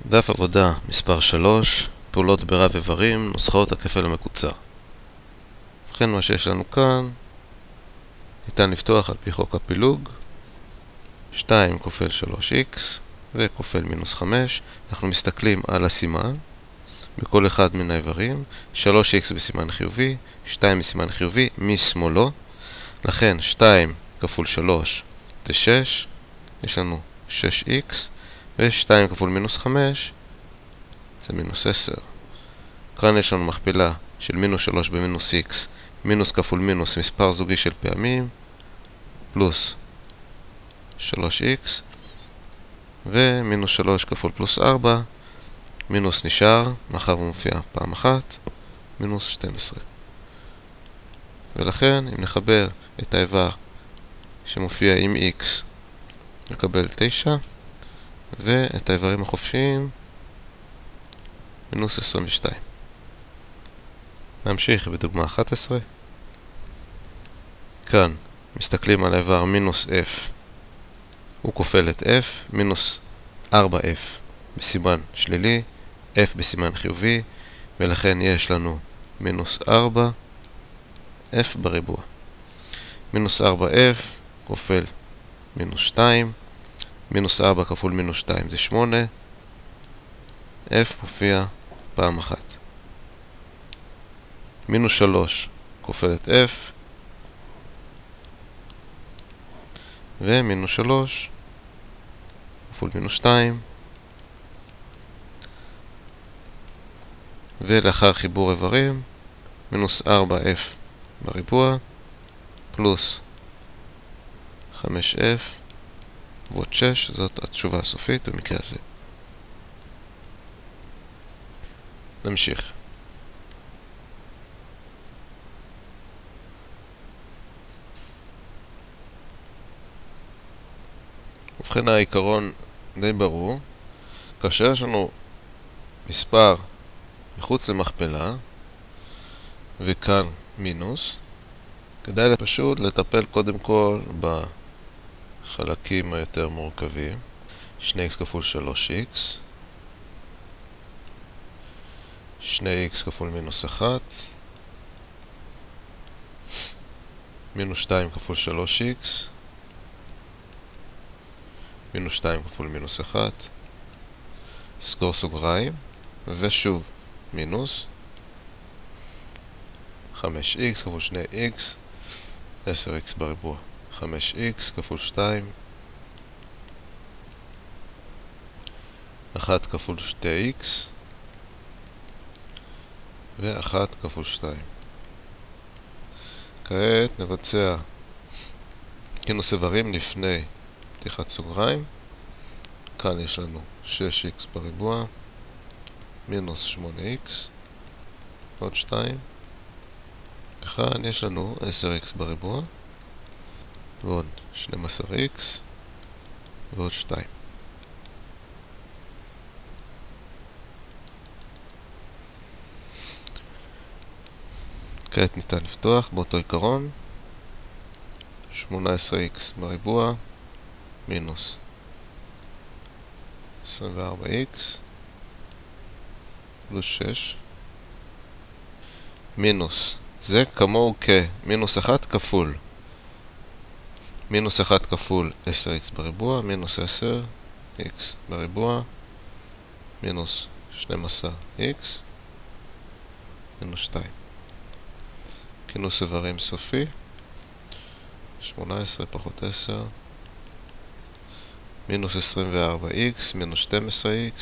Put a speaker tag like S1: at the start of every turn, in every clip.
S1: דף עבודה מספר 3, פעולות ברב איברים, נוסחאות הכפל המקוצר. ובכן, מה שיש לנו כאן, ניתן לפתוח על פי חוק הפילוג, 2 כופל 3x וכופל מינוס 5. אנחנו מסתכלים על הסימן בכל אחד מן האיברים, 3x בסימן חיובי, 2 בסימן חיובי משמאלו, לכן 2 כפול 3 זה 6, יש לנו 6x, ו-2 כפול מינוס 5 זה מינוס 10. כאן יש לנו מכפלה של מינוס 3 במינוס x, מינוס כפול מינוס מספר זוגי של פעמים, פלוס 3x, ומינוס 3 כפול פלוס 4, מינוס נשאר, מאחר הוא מופיע פעם אחת, מינוס 12. ולכן, אם נחבר את האיבר שמופיע עם x, נקבל 9, ואת האיברים החופשיים, מינוס 22. נמשיך בדוגמה 11. כאן מסתכלים על האיבר מינוס f, הוא כופל את f, מינוס 4f בסימן שלילי, f בסימן חיובי, ולכן יש לנו מינוס 4f בריבוע. מינוס 4f כופל מינוס 2, מינוס 4 כפול מינוס 2 זה 8, f מופיע פעם אחת. מינוס 3 כופל את f, ומינוס 3 כפול מינוס 2, ולאחר חיבור איברים, מינוס 4f בריבוע, פלוס 5f, ועוד 6, זאת התשובה הסופית במקרה הזה. נמשיך. ובכן, העיקרון די ברור. כאשר יש לנו מספר מחוץ למכפלה, וכאן מינוס, כדאי פשוט לטפל קודם כל בחלקים היותר מורכבים. 2x כפול 3x, 2x כפול מינוס 1, מינוס 2 כפול 3x, מינוס 2 כפול מינוס 1, סגור סוגריים, ושוב מינוס 5x כפול 2x, 10x בריבוע, 5x כפול 2, 1 כפול 2x, ו1 כפול 2. כעת נבצע כינוס איברים לפני פתיחת סוגריים. כאן יש לנו 6x בריבוע, מינוס 8x, עוד 2. וכאן יש לנו 10x בריבוע, ועוד 12x, ועוד 2. כעת ניתן לפתוח באותו עיקרון, 18x בריבוע, מינוס 24x, פלוס 6, מינוס, זה כמוהו כמינוס 1 כפול, מינוס 1 כפול 10x בריבוע, מינוס 10x בריבוע, מינוס 12x, מינוס 2. כינוס איברים סופי, 18 פחות 10, מינוס 24x, מינוס 12x,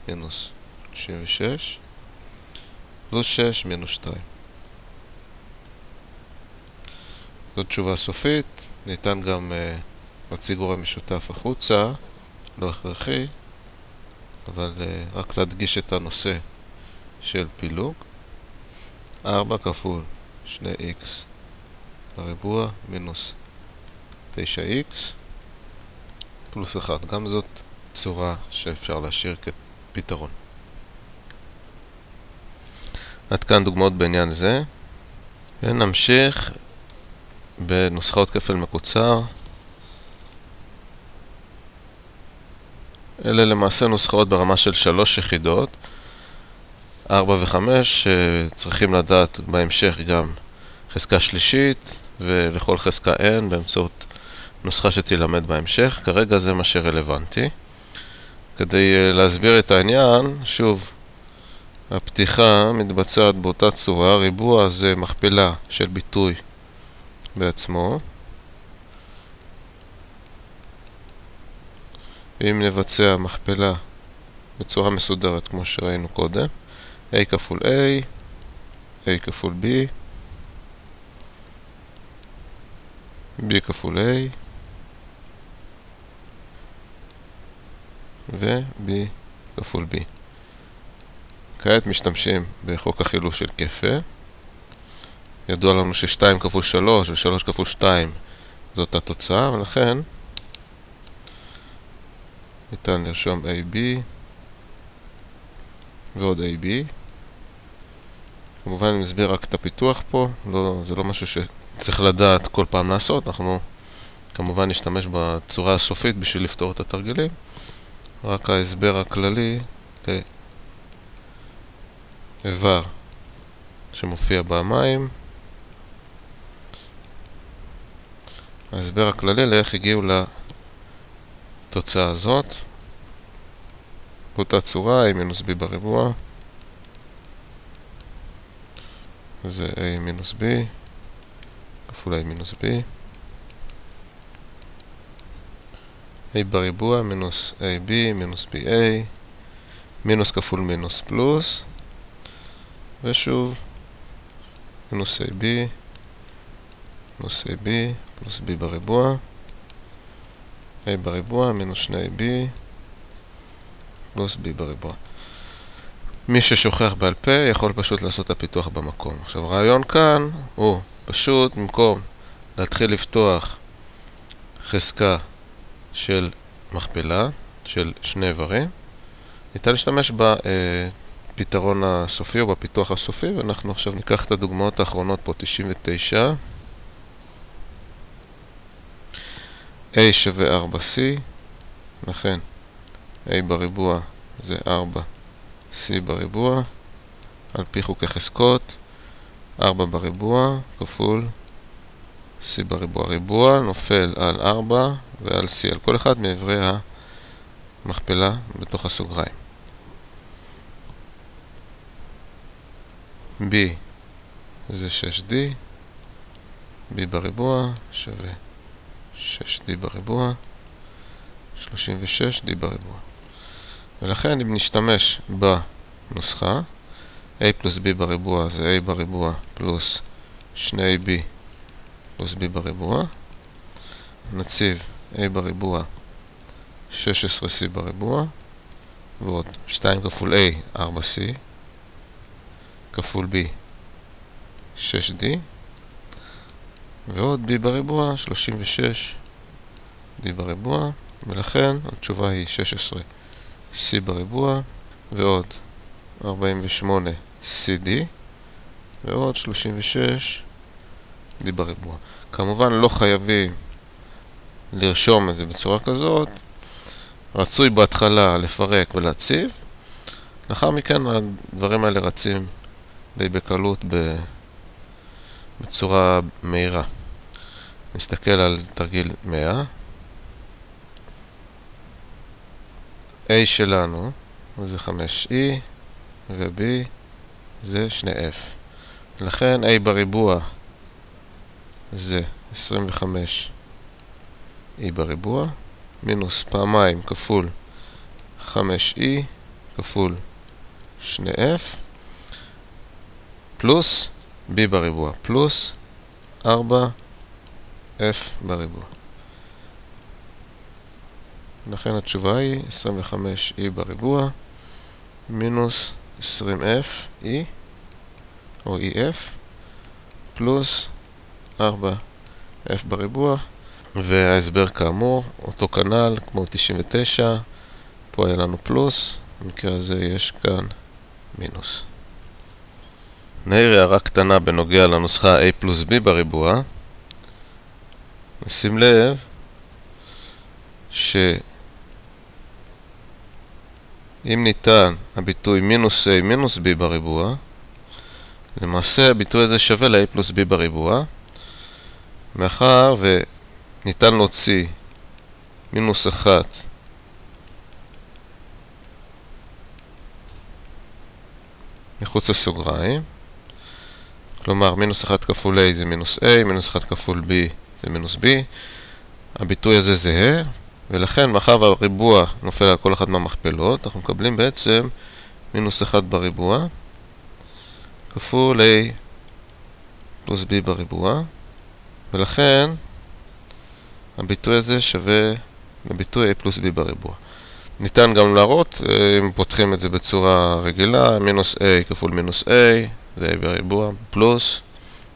S1: מינוס 96, פלוס 6, מינוס 2. זאת תשובה סופית. ניתן גם להציג גורם משותף החוצה, לא הכרחי, אבל רק להדגיש את הנושא של פילוג. 4 כפול 2x בריבוע, מינוס 9x, פלוס 1. גם זאת צורה שאפשר להשאיר כפתרון. עד כאן דוגמאות בעניין זה. ונמשיך בנוסחאות כפל מקוצר. אלה למעשה נוסחאות ברמה של 3 יחידות. 4 ו-5 צריכים לדעת בהמשך גם חזקה שלישית, ולכל חזקה n באמצעות נוסחה שתלמד בהמשך. כרגע זה מה שרלוונטי. כדי להסביר את העניין, שוב, הפתיחה מתבצעת באותה צורה. ריבוע זה מכפלה של ביטוי בעצמו. ואם נבצע מכפלה בצורה מסודרת כמו שראינו קודם, a כפול a, a כפול b, b כפול a, ו-b כפול b. כעת משתמשים בחוק החילוף של כפל. ידוע לנו ש2 כפול 3 ו3 כפול 2 זאת התוצאה, ולכן ניתן לרשום AB ועוד AB. כמובן אני מסביר רק את הפיתוח פה, זה לא משהו שצריך לדעת כל פעם לעשות. אנחנו כמובן נשתמש בצורה הסופית בשביל לפתור את התרגילים. רק ההסבר הכללי לאיבר שמופיע במים. ההסבר הכללי לאיך הגיעו לתוצאה הזאת. באותה צורה, a מינוס b בריבוע. זה a מינוס b כפול a מינוס b. a בריבוע מינוס ab מינוס ba. מינוס כפול מינוס פלוס. ושוב, מינוס ab מינוס ab פלוס b בריבוע. a בריבוע מינוס 2ab פלוס b בריבוע. מי ששוכח בעל פה יכול פשוט לעשות את הפיתוח במקום. עכשיו, הרעיון כאן הוא פשוט, במקום להתחיל לפתוח חזקה של מכפלה, של שני איברים, ניתן להשתמש בפתרון הסופי או בפיתוח הסופי, ואנחנו עכשיו ניקח את הדוגמאות האחרונות פה, 99. a שווה 4c, לכן a בריבוע זה 4c בריבוע, על פי חוקי חזקות, 4 בריבוע כפול c בריבוע. ריבוע נופל על 4 ועל c, על כל אחד מעברי המכפלה בתוך הסוגריים. b זה 6d, b בריבוע שווה 6d בריבוע, 36d בריבוע. ולכן אם נשתמש בנוסחה, a פלוס b בריבוע זה a בריבוע פלוס 2ab פלוס b בריבוע. נציב a בריבוע 16c בריבוע, ועוד 2 כפול a 4c, כפול b 6d, ועוד b בריבוע 36d בריבוע, ולכן התשובה היא 16c בריבוע, ועוד 48cd, ועוד 36d בריבוע. כמובן לא חייבים לרשום את זה בצורה כזאת. רצוי בהתחלה לפרק ולהציב. לאחר מכן הדברים האלה רצים די בקלות בצורה מהירה. נסתכל על תרגיל 100. a שלנו זה 5e ו-b זה 2f. לכן a בריבוע זה 25e בריבוע, מינוס פעמיים כפול 5e כפול 2f, פלוס b בריבוע, פלוס 4f בריבוע. לכן התשובה היא 25e בריבוע, מינוס 20f e, או ef, פלוס 4f בריבוע. וההסבר כאמור, אותו כנ"ל, כמו 99, פה היה לנו פלוס, במקרה הזה יש כאן מינוס. נעיר הערה קטנה בנוגע לנוסחה a פלוס b בריבוע. נשים לב ש אם ניתן הביטוי מינוס a מינוס b בריבוע, למעשה הביטוי הזה שווה ל-a פלוס b בריבוע, מאחר וניתן להוציא מינוס 1 מחוץ לסוגריים, כלומר מינוס 1 כפול a זה מינוס a, מינוס 1 כפול b זה מינוס b, הביטוי הזה זהה, ולכן מאחר והריבוע נופל על כל אחת מהמכפלות, אנחנו מקבלים בעצם מינוס 1 בריבוע כפול a פלוס b בריבוע, ולכן הביטוי הזה שווה לביטוי a פלוס b בריבוע. ניתן גם להראות, אם פותחים את זה בצורה רגילה, מינוס a כפול מינוס a, זה a בריבוע, פלוס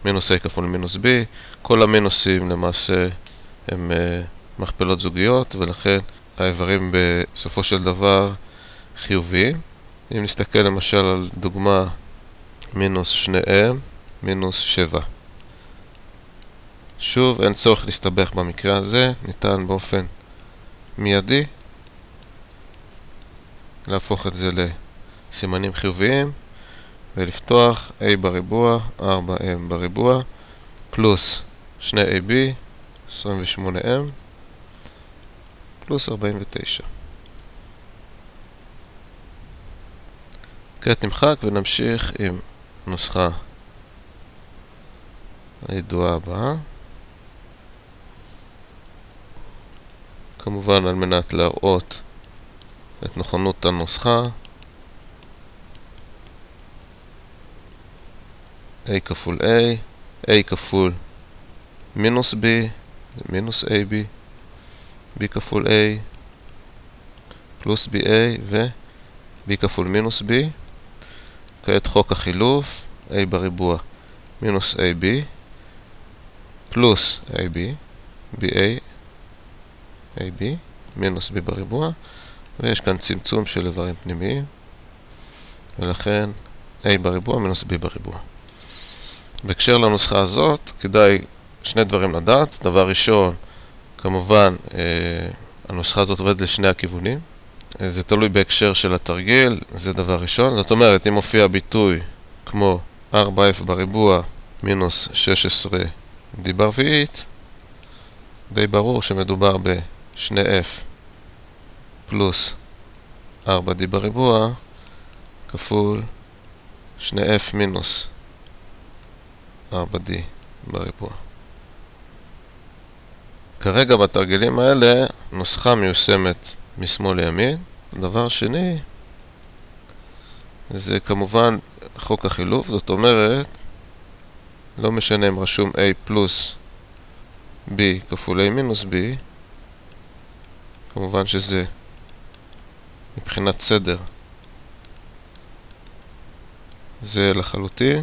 S1: מינוס a כפול מינוס b, כל המינוסים למעשה הם מכפלות זוגיות, ולכן האיברים בסופו של דבר חיוביים. אם נסתכל למשל על דוגמה מינוס 2m, מינוס 7. שוב, אין צורך להסתבך במקרה הזה, ניתן באופן מיידי להפוך את זה לסימנים חיוביים ולפתוח a בריבוע, 4m בריבוע, פלוס 2ab, 28m, פלוס 49. כעת נמחק ונמשיך עם נוסחה הידועה הבאה. כמובן על מנת להראות את נכונות הנוסחה, a כפול a, a כפול מינוס b, זה מינוס ab, b כפול a, פלוס ba, ו-b כפול מינוס b. כעת חוק החילוף, a בריבוע מינוס ab, פלוס ab, ba, ab, מינוס b בריבוע, ויש כאן צמצום של איברים פנימיים, ולכן a בריבוע מינוס b בריבוע. בהקשר לנוסחה הזאת, כדאי שני דברים לדעת. דבר ראשון, כמובן, הנוסחה הזאת עובדת לשני הכיוונים. זה תלוי בהקשר של התרגיל, זה דבר ראשון. זאת אומרת, אם מופיע ביטוי כמו 4f בריבוע מינוס 16d ברביעית, די ברור שמדובר ב-2f פלוס 4d בריבוע כפול 2f מינוס 4d בריבוע. כרגע בתרגילים האלה נוסחה מיושמת משמאל לימין. דבר שני, זה כמובן חוק החילוף, זאת אומרת, לא משנה אם רשום a פלוס b כפול a מינוס b, כמובן שזה מבחינת סדר זה לחלוטין,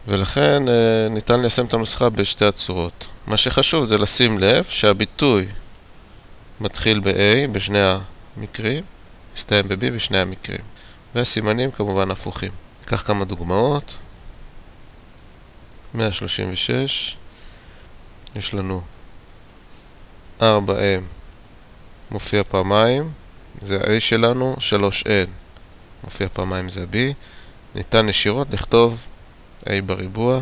S1: ולכן ניתן ליישם את הנוסחה בשתי הצורות. מה שחשוב זה לשים לב שהביטוי מתחיל ב-a בשני המקרים, מסתיים ב-b בשני המקרים, והסימנים כמובן הפוכים. ניקח כמה דוגמאות. 136, יש לנו 4m מופיע פעמיים, זה ה-a שלנו, 3n מופיע פעמיים, זה ה-b. ניתן ישירות לכתוב a בריבוע,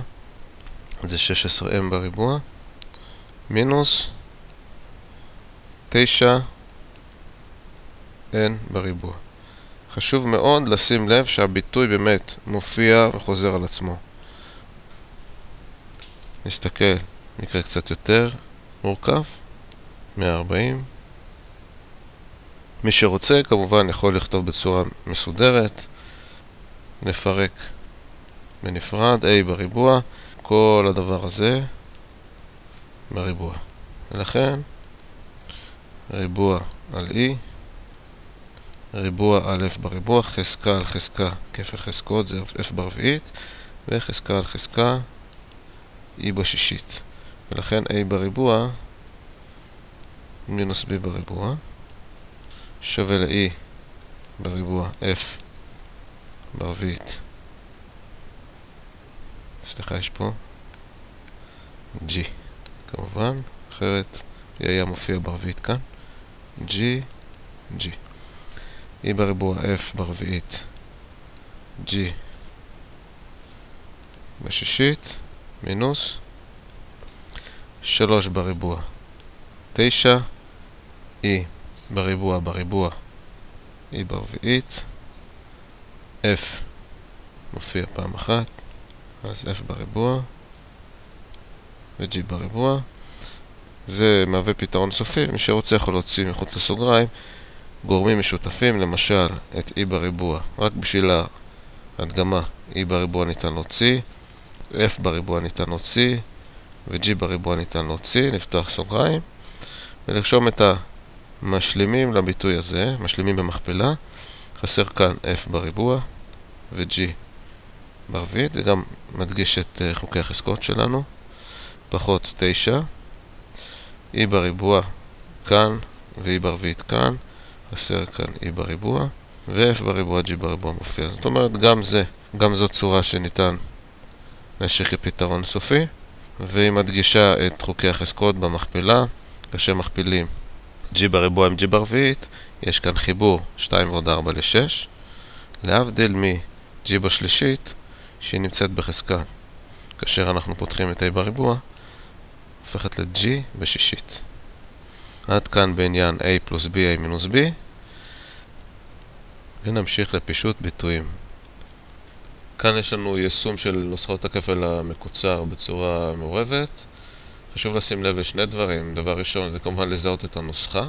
S1: זה 16m בריבוע, מינוס 9n בריבוע. חשוב מאוד לשים לב שהביטוי באמת מופיע וחוזר על עצמו. נסתכל, מקרה קצת יותר מורכב, 140. מי שרוצה כמובן יכול לכתוב בצורה מסודרת, נפרק בנפרד, a בריבוע, כל הדבר הזה בריבוע. ולכן ריבוע על e, ריבוע על f בריבוע, חזקה על חזקה, כפל חזקות זה f ברביעית, וחזקה על חזקה e בשישית. ולכן a בריבוע מינוס b בריבוע שווה ל-e בריבוע f ברביעית. סליחה, יש פה g כמובן, אחרת היה מופיע ברביעית כאן, g. e בריבוע f ברביעית, g בשישית, מינוס 3 בריבוע 9, e בריבוע בריבוע, e ברביעית, f מופיע פעם אחת, אז f בריבוע ו-g בריבוע. זה מהווה פתרון סופי, מי שרוצה יכול להוציא מחוץ לסוגריים גורמים משותפים, למשל את e בריבוע, רק בשביל ההדגמה, e בריבוע ניתן להוציא, f בריבוע ניתן להוציא, ו-g בריבוע ניתן להוציא, לפתוח סוגריים, ולרשום את המשלימים לביטוי הזה, משלימים במכפלה, חסר כאן f בריבוע ו-g ברביעית, זה גם מדגיש את חוקי החזקות שלנו, פחות 9, e בריבוע כאן ו-e ברביעית כאן, חסר כאן e בריבוע, ו-f בריבוע, g בריבוע מופיע. זאת אומרת, גם זו צורה שניתן להשאיר כפתרון סופי, והיא מדגישה את חוקי החזקות במכפלה, כאשר מכפילים g בריבוע עם g ברביעית, יש כאן חיבור 2 ועוד 4 ל-6, להבדיל מ-g בשלישית, שהיא נמצאת בחזקה. כאשר אנחנו פותחים את a בריבוע, הופכת ל-g בשישית. עד כאן בעניין a פלוס b, a מינוס b, ונמשיך לפישוט ביטויים. כאן יש לנו יישום של נוסחאות הכפל המקוצר בצורה מעורבת. חשוב לשים לב לשני דברים. דבר ראשון זה כמובן לזהות את הנוסחה.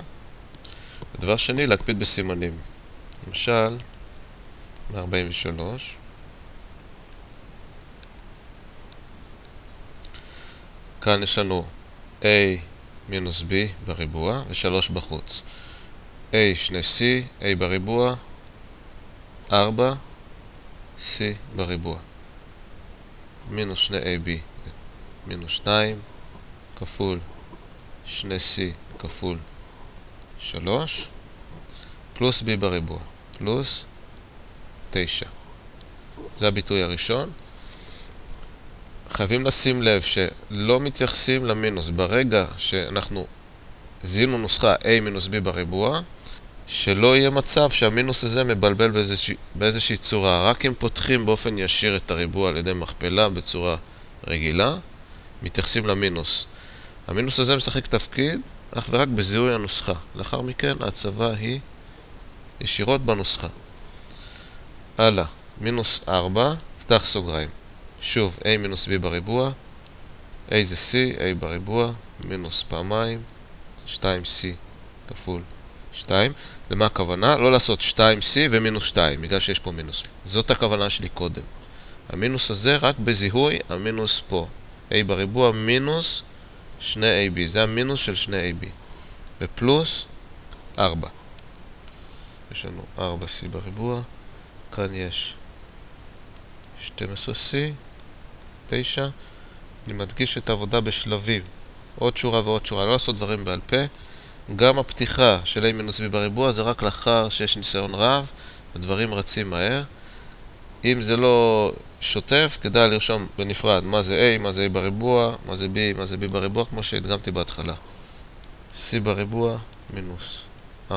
S1: ודבר שני, להקפיד בסימנים. למשל, ב-43. כאן יש לנו a מינוס b בריבוע ו3 בחוץ. a שני c, a בריבוע, 4, c בריבוע. מינוס 2ab, מינוס 2, כפול 2c כפול 3, פלוס b בריבוע, פלוס 9. זה הביטוי הראשון. חייבים לשים לב שלא מתייחסים למינוס. ברגע שאנחנו זיהינו נוסחה a מינוס b בריבוע, שלא יהיה מצב שהמינוס הזה מבלבל באיזושהי צורה. רק אם פותחים באופן ישיר את הריבוע על ידי מכפלה בצורה רגילה, מתייחסים למינוס. המינוס הזה משחק תפקיד אך ורק בזיהוי הנוסחה. לאחר מכן ההצבה היא ישירות בנוסחה. הלאה, מינוס 4, פתח סוגריים. שוב, a מינוס b בריבוע, a זה c, a בריבוע, מינוס פעמיים, 2c כפול 2. למה הכוונה? לא לעשות 2c ומינוס 2, בגלל שיש פה מינוס. זאת הכוונה שלי קודם. המינוס הזה רק בזיהוי, המינוס פה. a בריבוע מינוס 2ab, זה המינוס של 2ab. ופלוס 4. יש לנו 4c בריבוע, כאן יש 12c, 9. אני מדגיש את העבודה בשלבים. עוד שורה ועוד שורה, לא לעשות דברים בעל פה. גם הפתיחה של a מינוס b בריבוע זה רק לאחר שיש ניסיון רב, הדברים רצים מהר. אם זה לא שוטף, כדאי לרשום בנפרד מה זה a, מה זה a בריבוע, מה זה b, מה זה b בריבוע, כמו שהדגמתי בהתחלה. c בריבוע מינוס 4c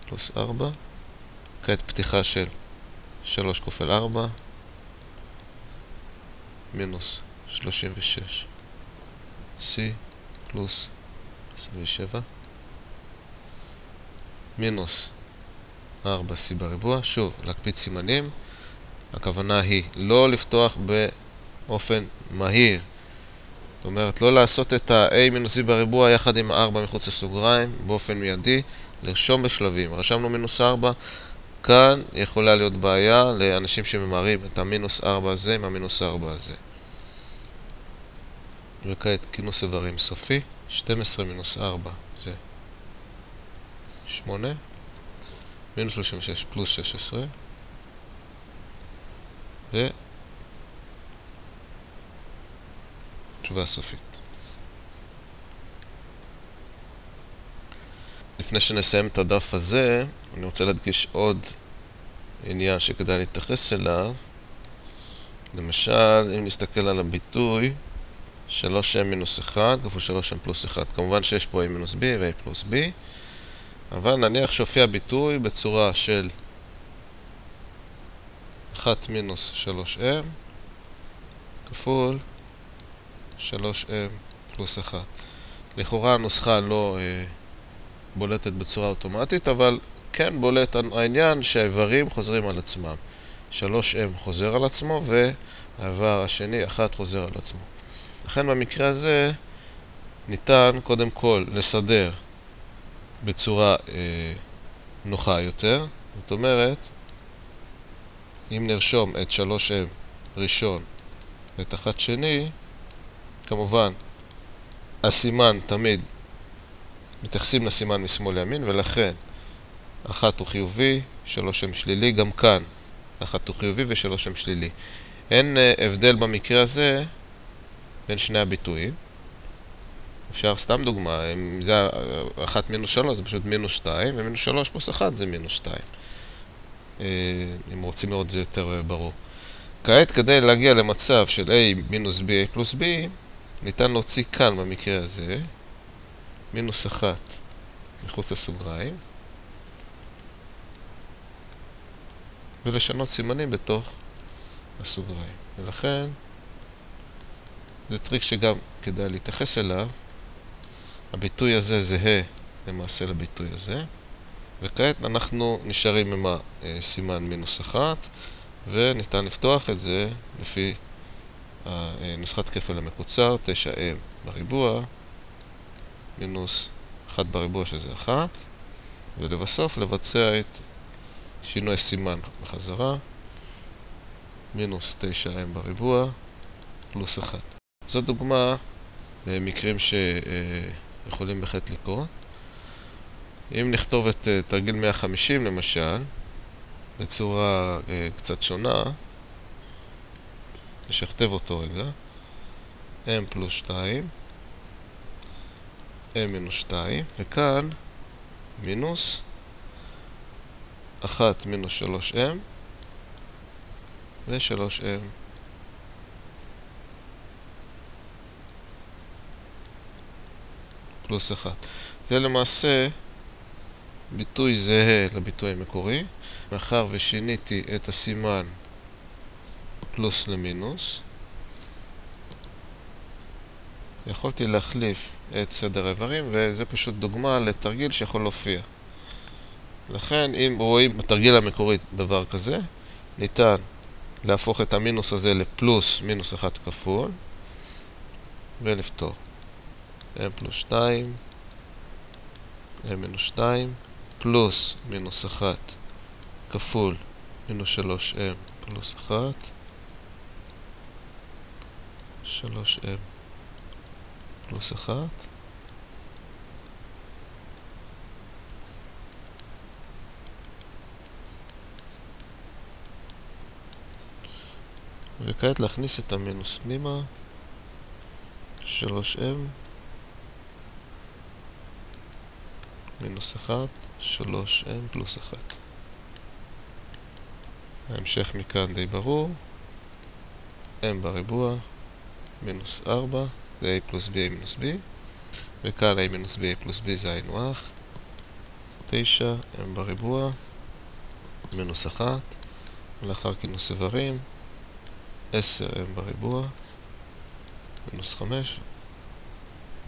S1: פלוס 4. כעת פתיחה של 3 כפול 4 מינוס 36 c פלוס 27 מינוס 4c בריבוע. שוב, להקפיד סימנים. הכוונה היא לא לפתוח באופן מהיר. זאת אומרת, לא לעשות את ה-a מינוס c בריבוע יחד עם 4 מחוץ לסוגריים באופן מיידי, לרשום בשלבים. רשמנו מינוס 4, כאן יכולה להיות בעיה לאנשים שממהרים את המינוס 4 הזה עם המינוס 4 הזה. וכעת כינוס איברים סופי. 12 מינוס 4 זה 8, מינוס 36 פלוס 16, ותשובה סופית. לפני שנסיים את הדף הזה, אני רוצה להדגיש עוד עניין שכדאי להתייחס אליו. למשל, אם נסתכל על הביטוי 3m מינוס 1 כפול 3m פלוס 1. כמובן שיש פה a מינוס b ו-a פלוס b. אבל נניח שהופיע ביטוי בצורה של 1 מינוס 3m כפול 3m פלוס 1. לכאורה הנוסחה לא בולטת בצורה אוטומטית, אבל כן בולט העניין שהאיברים חוזרים על עצמם. 3m חוזר על עצמו והאיבר השני 1 חוזר על עצמו. לכן במקרה הזה ניתן קודם כל לסדר בצורה נוחה יותר. זאת אומרת, אם נרשום את 3m ראשון ואת 1 שני, כמובן הסימן תמיד מתייחסים לסימן משמאל לימין, ולכן 1 הוא חיובי, 3m שלילי, גם כאן 1 הוא חיובי ו3m שלילי. אין הבדל במקרה הזה בין שני הביטויים. אפשר סתם דוגמה, אם זה 1 מינוס 3 זה פשוט מינוס 2, ומינוס 3 פלוס 1 זה מינוס 2. אם רוצים לראות זה יותר ברור. כעת כדי להגיע למצב של a מינוס b, a פלוס b, ניתן להוציא כאן במקרה הזה מינוס 1 מחוץ לסוגריים, ולשנות סימנים בתוך הסוגריים. ולכן זה טריק שגם כדאי להתייחס אליו. הביטוי הזה זהה למעשה לביטוי הזה, וכעת אנחנו נשארים עם הסימן מינוס 1, וניתן לפתוח את זה לפי נוסחת כפל המקוצר, 9m בריבוע מינוס 1 בריבוע שזה 1, ולבסוף לבצע את שינוי סימן בחזרה, מינוס 9m בריבוע פלוס 1. זו דוגמה למקרים שיכולים בהחלט לקרות. אם נכתוב את תרגיל 150 למשל, בצורה קצת שונה, נשכתב אותו רגע, m פלוס 2, m מינוס 2, וכאן מינוס 1 מינוס 3m ו-3m פלוס 1. זה למעשה ביטוי זהה לביטוי המקורי. מאחר ושיניתי את הסימן פלוס למינוס, יכולתי להחליף את סדר האיברים, וזה פשוט דוגמה לתרגיל שיכול להופיע. לכן אם רואים בתרגיל המקורי דבר כזה, ניתן להפוך את המינוס הזה לפלוס מינוס 1 כפול ולפתור. m פלוס 2, m מינוס 2, פלוס מינוס 1 כפול מינוס 3m פלוס 1, 3m פלוס 1, וכעת להכניס את המינוס פנימה, 3m מינוס 1, 3m פלוס 1. ההמשך מכאן די ברור. m בריבוע מינוס 4, זה a פלוס b, a מינוס b, וכאן a מינוס b, a פלוס b זה היינו הך. 9, m בריבוע מינוס 1, ולאחר כינוס איברים 10m בריבוע מינוס 5.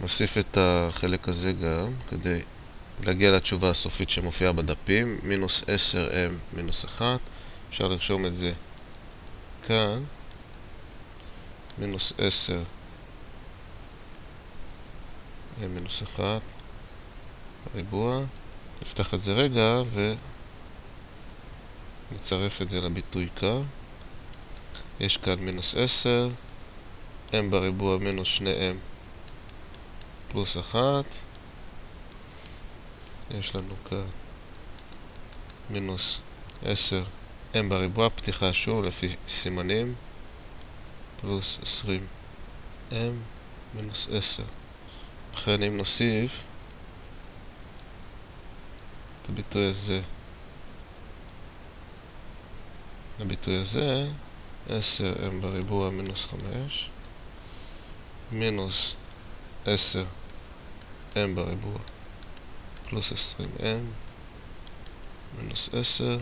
S1: נוסיף את החלק הזה גם כדי להגיע לתשובה הסופית שמופיעה בדפים, מינוס 10m מינוס 1. אפשר לרשום את זה כאן, מינוס 10m מינוס 1 בריבוע. נפתח את זה רגע ונצרף את זה לביטוי כאן. יש כאן מינוס 10, m בריבוע מינוס 2m פלוס 1. יש לנו כאן מינוס 10, m בריבוע, פתיחה שוב לפי סימנים, פלוס 20m מינוס 10. לכן אם נוסיף את הביטוי הזה לביטוי הזה, 10m בריבוע מינוס 5 מינוס 10m בריבוע פלוס 20m מינוס 10,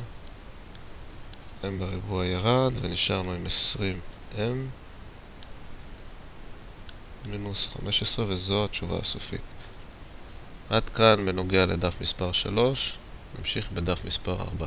S1: m בריבוע ירד ונשארנו עם 20m מינוס 15, וזו התשובה הסופית. עד כאן בנוגע לדף מספר 3, נמשיך בדף מספר 4.